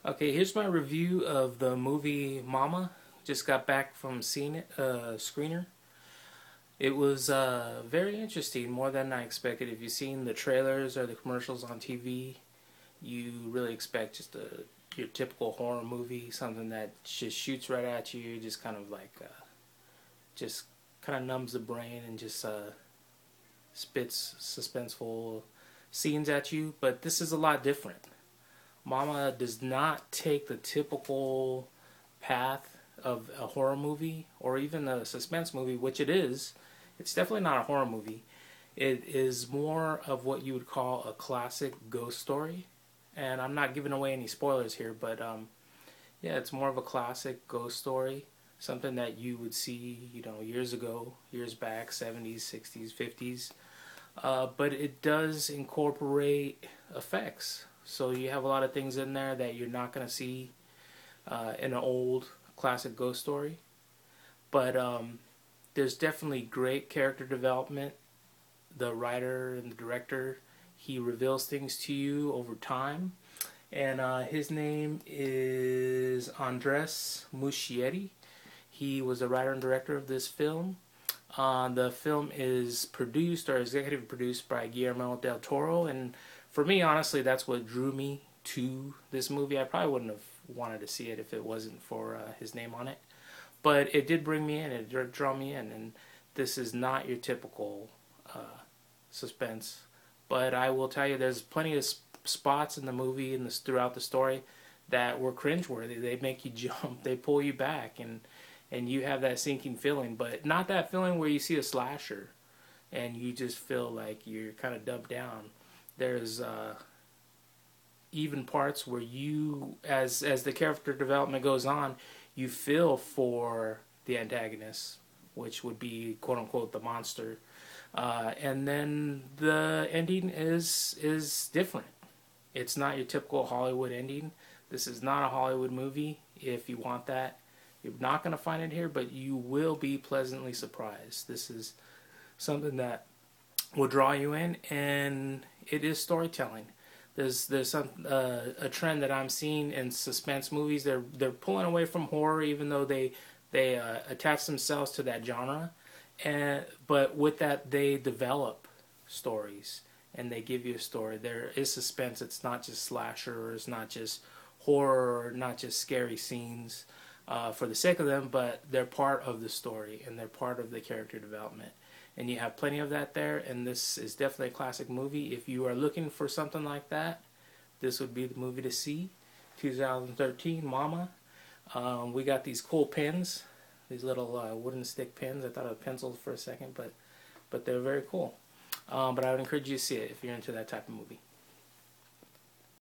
Okay, here's my review of the movie Mama. Just got back from seeing it, screener. It was very interesting, more than I expected. If you've seen the trailers or the commercials on TV, you really expect just your typical horror movie, something that just shoots right at you, just kind of like, just kind of numbs the brain and just spits suspenseful scenes at you. But this is a lot different. Mama does not take the typical path of a horror movie or even a suspense movie, which it is. It's definitely not a horror movie. It is more of what you would call a classic ghost story. And I'm not giving away any spoilers here, but yeah, it's more of a classic ghost story. Something that you would see, years ago, years back, 70s, 60s, 50s. But it does incorporate effects. So you have a lot of things in there that you're not going to see in an old classic ghost story. But there's definitely great character development. The writer and the director, he reveals things to you over time. And his name is Andres Muschietti. He was the writer and director of this film. The film is produced or executive produced by Guillermo del Toro, and for me, honestly, that's what drew me to this movie. I probably wouldn't have wanted to see it if it wasn't for his name on it, but it did bring me in. It did draw me in, and this is not your typical suspense. But I will tell you, there's plenty of spots in the movie and throughout the story that were cringeworthy. They make you jump. They pull you back, and you have that sinking feeling, but not that feeling where you see a slasher and you just feel like you're kind of dubbed down. There's even parts where you, as the character development goes on, you feel for the antagonist, which would be quote unquote the monster, and then the ending is different. It's not your typical Hollywood ending. This is not a Hollywood movie. If you want that, you're not going to find it here, but you will be pleasantly surprised. This is something that will draw you in, and it is storytelling. There's a trend that I'm seeing in suspense movies. They're pulling away from horror, even though they attach themselves to that genre, but with that they develop stories and they give you a story. There is suspense. It's not just slasher, or it's not just horror, or not just scary scenes for the sake of them, but they're part of the story and they're part of the character development. And you have plenty of that there, and this is definitely a classic movie. If you are looking for something like that, this would be the movie to see. 2013, Mama. We got these cool pins, these little wooden stick pins. I thought of pencils for a second, but they're very cool. But I would encourage you to see it if you're into that type of movie.